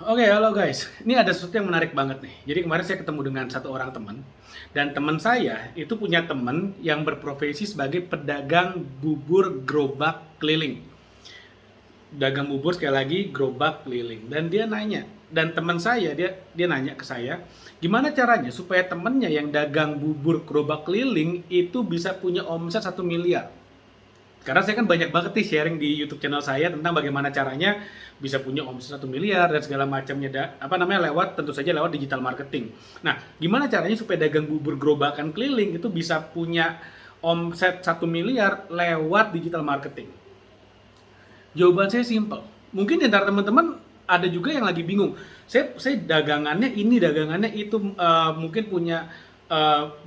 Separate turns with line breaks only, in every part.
Oke, halo guys. Ini ada sesuatu yang menarik banget nih. Jadi kemarin saya ketemu dengan satu orang teman, dan teman saya itu punya teman yang berprofesi sebagai pedagang bubur gerobak keliling. Dagang bubur sekali lagi gerobak keliling. Dan dia nanya, dan teman saya dia nanya ke saya, gimana caranya supaya temennya yang dagang bubur gerobak keliling itu bisa punya omset 1 miliar. Karena saya kan banyak banget nih sharing di YouTube channel saya tentang bagaimana caranya bisa punya omset 1 miliar dan segala macamnya, lewat, tentu saja lewat digital marketing. Nah, gimana caranya supaya dagang bubur gerobakan keliling itu bisa punya omset 1 miliar lewat digital marketing? Jawaban saya simple. Mungkin di antara teman-teman ada juga yang lagi bingung. Saya dagangannya ini, dagangannya itu, mungkin punya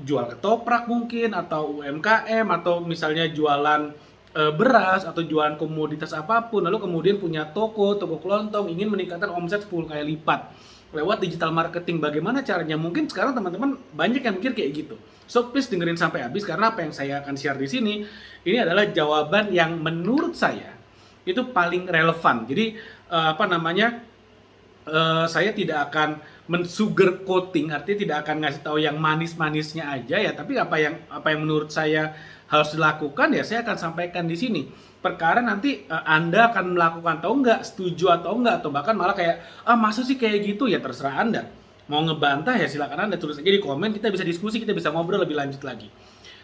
jual ketoprak mungkin, atau UMKM, atau misalnya jualan beras, atau jualan komoditas apapun, lalu kemudian punya toko kelontong, ingin meningkatkan omset 10 kali lipat lewat digital marketing. Bagaimana caranya? Mungkin sekarang teman-teman banyak yang mikir kayak gitu. So please dengerin sampai habis, karena apa yang saya akan share di sini ini adalah jawaban yang menurut saya itu paling relevan. Jadi saya tidak akan men-sugar coating, artinya tidak akan ngasih tahu yang manis-manisnya aja ya, tapi apa yang menurut saya harus dilakukan ya saya akan sampaikan di sini. Perkara nanti Anda akan melakukan atau enggak, setuju atau enggak, atau bahkan malah kayak masa sih kayak gitu, ya terserah Anda. Mau ngebantah ya silakan Anda tulis aja di komen, kita bisa diskusi, kita bisa ngobrol lebih lanjut lagi.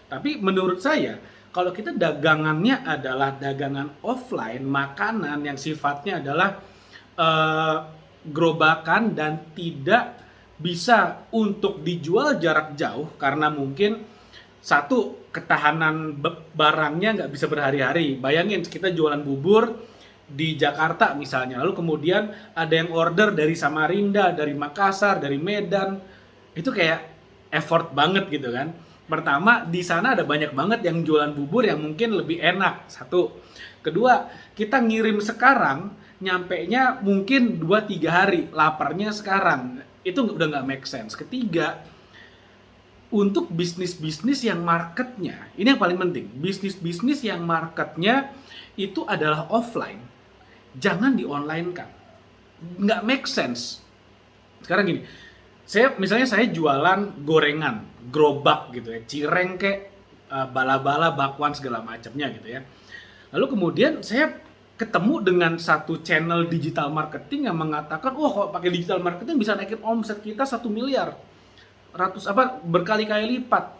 Tapi menurut saya, kalau kita dagangannya adalah dagangan offline, makanan yang sifatnya adalah eh, gerobakan dan tidak bisa untuk dijual jarak jauh, karena mungkin satu, ketahanan barangnya nggak bisa berhari-hari. Bayangin kita jualan bubur di Jakarta misalnya, lalu kemudian ada yang order dari Samarinda, dari Makassar, dari Medan, itu kayak effort banget gitu kan. Pertama, di sana ada banyak banget yang jualan bubur yang mungkin lebih enak. Satu. Kedua, kita ngirim sekarang, nyampe-nya mungkin 2-3 hari, laparnya sekarang. Itu udah nggak make sense. Ketiga, untuk bisnis-bisnis yang marketnya, ini yang paling penting, bisnis-bisnis yang marketnya itu adalah offline, jangan di-online kan. Nggak make sense. Sekarang gini, saya jualan gorengan, gerobak gitu ya, cireng kek, bala-bala, bakwan segala macamnya gitu ya. Lalu kemudian saya ketemu dengan satu channel digital marketing yang mengatakan, "Wah, kalau pakai digital marketing bisa naikin omset kita 1 miliar. Berkali-kali lipat."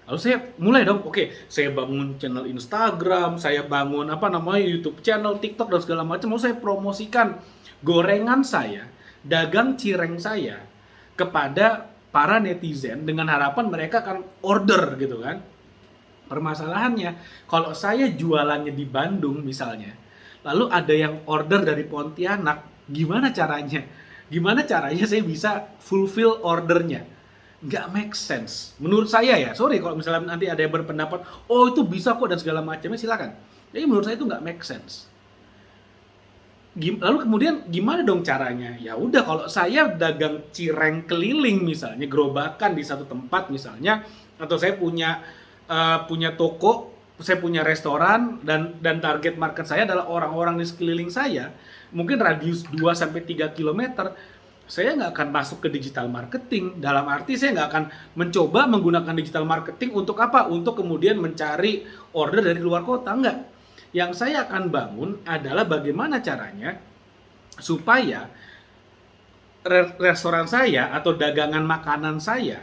Lalu saya mulai dong, oke, saya bangun channel Instagram, saya bangun YouTube channel, TikTok dan segala macam. Lalu saya promosikan gorengan saya, dagang cireng saya kepada para netizen dengan harapan mereka akan order gitu kan. Permasalahannya, kalau saya jualannya di Bandung misalnya, lalu ada yang order dari Pontianak, gimana caranya? Gimana caranya saya bisa fulfill ordernya? Nggak make sense. Menurut saya ya, sorry kalau misalnya nanti ada yang berpendapat, oh itu bisa kok dan segala macamnya, silakan. Jadi menurut saya itu nggak make sense. Lalu kemudian gimana dong caranya? Ya udah, kalau saya dagang cireng keliling misalnya, gerobakan di satu tempat misalnya, atau saya punya toko, saya punya restoran, dan target market saya adalah orang-orang di sekeliling saya, mungkin radius 2-3 kilometer, saya nggak akan masuk ke digital marketing. Dalam arti saya nggak akan mencoba menggunakan digital marketing untuk apa? Untuk kemudian mencari order dari luar kota, enggak. Yang saya akan bangun adalah bagaimana caranya supaya restoran saya atau dagangan makanan saya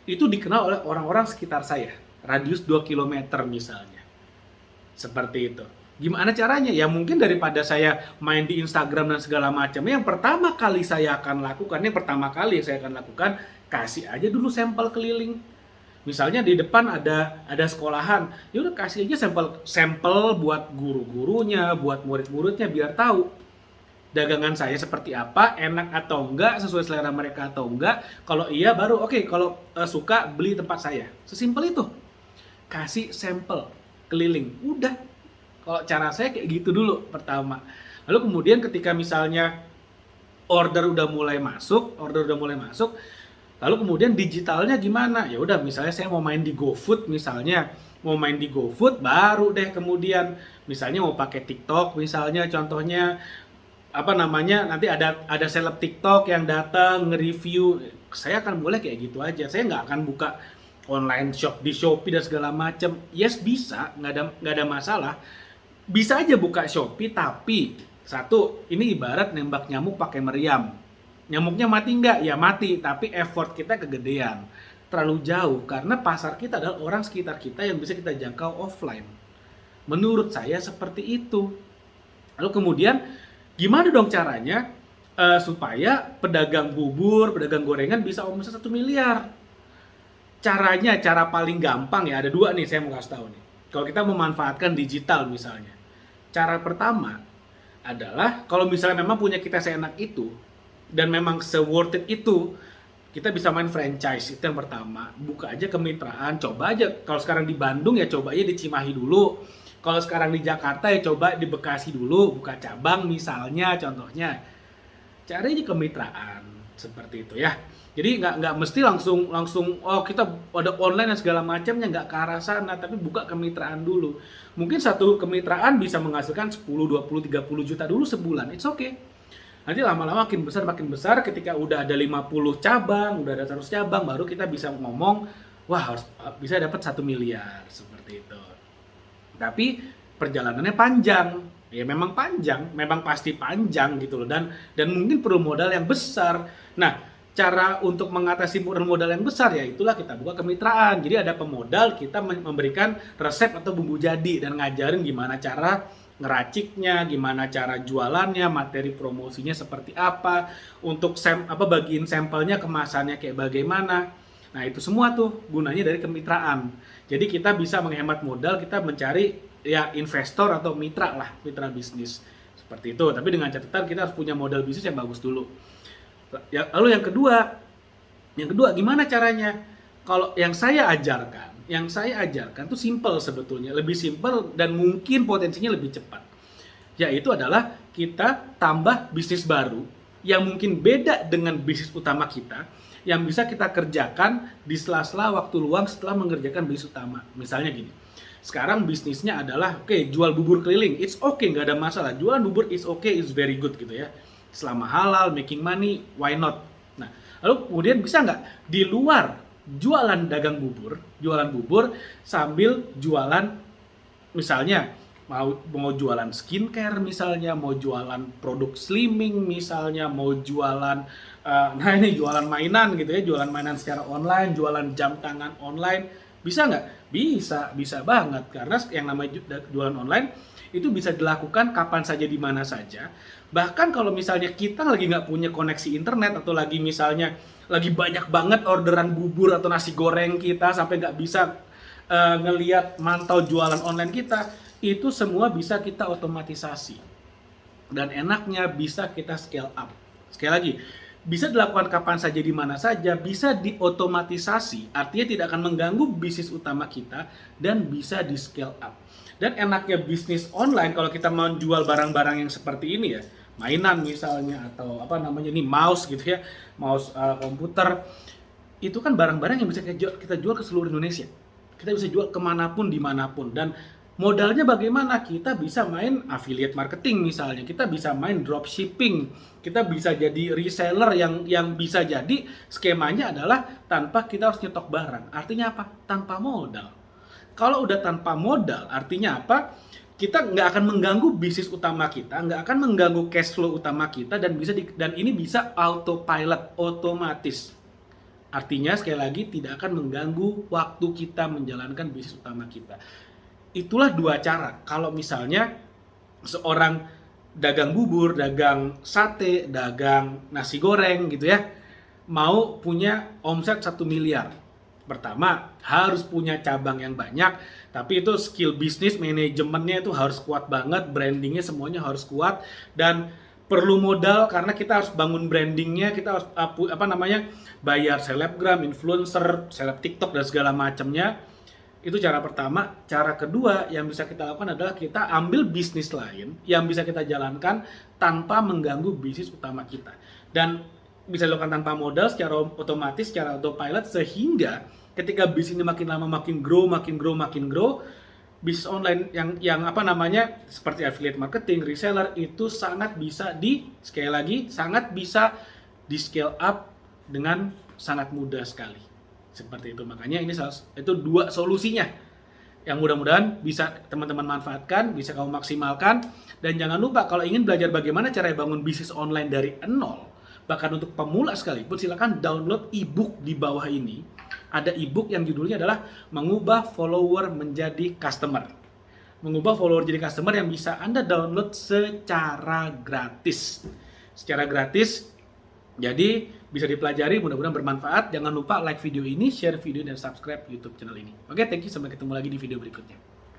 itu dikenal oleh orang-orang sekitar saya, radius 2 kilometer misalnya. Seperti itu. Gimana caranya? Ya mungkin daripada saya main di Instagram dan segala macam, yang pertama kali saya akan lakukan, kasih aja dulu sampel keliling. Misalnya di depan ada sekolahan, ya udah kasih aja sampel buat guru-gurunya, buat murid-muridnya, biar tahu dagangan saya seperti apa, enak atau enggak, sesuai selera mereka atau enggak. Kalau iya baru oke, kalau suka beli tempat saya. Sesimpel itu. Kasih sampel keliling. Udah. Kalau cara saya kayak gitu dulu pertama. Lalu kemudian ketika misalnya order udah mulai masuk, lalu kemudian digitalnya gimana? Ya udah, misalnya saya mau main di GoFood misalnya, baru deh kemudian misalnya mau pakai TikTok misalnya contohnya, apa namanya, nanti ada seleb TikTok yang datang nge-review, saya akan boleh kayak gitu aja. Saya nggak akan buka online shop di Shopee dan segala macam. Yes, bisa, nggak ada masalah. Bisa aja buka Shopee, tapi satu, ini ibarat nembak nyamuk pakai meriam. Nyamuknya mati nggak? Ya mati, tapi effort kita kegedean. Terlalu jauh, karena pasar kita adalah orang sekitar kita yang bisa kita jangkau offline. Menurut saya seperti itu. Lalu kemudian, gimana dong caranya supaya pedagang bubur, pedagang gorengan bisa omset 1 miliar? Caranya, cara paling gampang ya, ada dua nih saya mau kasih tahu nih. Kalau kita memanfaatkan digital misalnya. Cara pertama adalah kalau misalnya memang punya kita seenak itu dan memang se-worth it itu, kita bisa main franchise. Itu yang pertama. Buka aja kemitraan, coba aja. Kalau sekarang di Bandung ya coba aja di Cimahi dulu. Kalau sekarang di Jakarta ya coba di Bekasi dulu, buka cabang misalnya, contohnya. Cari aja kemitraan seperti itu ya. Jadi nggak mesti langsung oh kita ada online dan segala macamnya, nggak ke arah sana, tapi buka kemitraan dulu. Mungkin satu kemitraan bisa menghasilkan 10, 20, 30 juta dulu sebulan. It's okay. Nanti lama-lama makin besar ketika udah ada 50 cabang, udah ada 100 cabang, baru kita bisa ngomong, wah harus bisa dapat 1 miliar seperti itu. Tapi perjalanannya panjang. Ya memang panjang, memang pasti panjang gitu loh, dan mungkin perlu modal yang besar. Nah, cara untuk mengatasi modal yang besar ya itulah kita buka kemitraan. Jadi ada pemodal, kita memberikan resep atau bumbu jadi dan ngajarin gimana cara ngeraciknya, gimana cara jualannya, materi promosinya seperti apa, untuk bagiin sampelnya, kemasannya kayak bagaimana. Nah, itu semua tuh gunanya dari kemitraan. Jadi kita bisa menghemat modal, kita mencari ya investor atau mitra lah, mitra bisnis seperti itu. Tapi dengan catatan kita harus punya modal bisnis yang bagus dulu. Ya, lalu yang kedua gimana caranya? Kalau yang saya ajarkan tuh simple sebetulnya, lebih simple dan mungkin potensinya lebih cepat. Yaitu adalah kita tambah bisnis baru yang mungkin beda dengan bisnis utama kita, yang bisa kita kerjakan di sela-sela waktu luang setelah mengerjakan bisnis utama. Misalnya gini, sekarang bisnisnya adalah jual bubur keliling, it's okay, nggak ada masalah. Jualan bubur is okay, is very good gitu ya. Selama halal, making money, why not? Nah, lalu kemudian bisa nggak di luar jualan jualan bubur sambil jualan, misalnya mau jualan skincare misalnya, mau jualan produk slimming misalnya, mau jualan nah ini jualan mainan gitu ya, jualan mainan secara online, jualan jam tangan online, bisa nggak? Bisa banget, karena yang namanya jualan online itu bisa dilakukan kapan saja di mana saja. Bahkan kalau misalnya kita lagi nggak punya koneksi internet atau lagi misalnya lagi banyak banget orderan bubur atau nasi goreng kita sampai nggak bisa ngelihat mantau jualan online kita, itu semua bisa kita otomatisasi. Dan enaknya bisa kita scale up. Sekali lagi, bisa dilakukan kapan saja di mana saja, bisa diotomatisasi, artinya tidak akan mengganggu bisnis utama kita dan bisa di scale up. Dan enaknya bisnis online kalau kita mau jual barang-barang yang seperti ini ya, mainan misalnya atau mouse gitu ya, mouse komputer, itu kan barang-barang yang bisa kita jual ke seluruh Indonesia. Kita bisa jual kemanapun, dimanapun, dan modalnya bagaimana? Kita bisa main affiliate marketing misalnya, kita bisa main dropshipping, kita bisa jadi reseller yang bisa jadi skemanya adalah tanpa kita harus nyetok barang. Artinya apa? Tanpa modal. Kalau udah tanpa modal, artinya apa? Kita nggak akan mengganggu bisnis utama kita, nggak akan mengganggu cash flow utama kita, dan ini bisa autopilot, otomatis. Artinya sekali lagi tidak akan mengganggu waktu kita menjalankan bisnis utama kita. Itulah dua cara. Kalau misalnya seorang dagang bubur, dagang sate, dagang nasi goreng gitu ya, mau punya omset 1 miliar. Pertama, harus punya cabang yang banyak, tapi itu skill bisnis, manajemennya itu harus kuat banget, brandingnya semuanya harus kuat, dan perlu modal karena kita harus bangun brandingnya, kita harus bayar selebgram, influencer, seleb TikTok dan segala macamnya. Itu cara pertama. Cara kedua yang bisa kita lakukan adalah kita ambil bisnis lain yang bisa kita jalankan tanpa mengganggu bisnis utama kita. Dan bisa dilakukan tanpa modal, secara otomatis, secara autopilot, sehingga ketika bisnis ini makin lama makin grow, bisnis online yang apa namanya seperti affiliate marketing, reseller itu sangat bisa sekali lagi sangat bisa di scale up dengan sangat mudah sekali. Seperti itu. Makanya itu dua solusinya yang mudah-mudahan bisa teman-teman manfaatkan, bisa kamu maksimalkan. Dan jangan lupa kalau ingin belajar bagaimana cara bangun bisnis online dari nol, bahkan untuk pemula sekalipun, silakan download ebook di bawah ini. Ada ebook yang judulnya adalah mengubah follower menjadi customer. Mengubah follower jadi customer yang bisa Anda download secara gratis. Secara gratis. Jadi bisa dipelajari, mudah-mudahan bermanfaat. Jangan lupa like video ini, share video dan subscribe YouTube channel ini. Oke, thank you, sampai ketemu lagi di video berikutnya.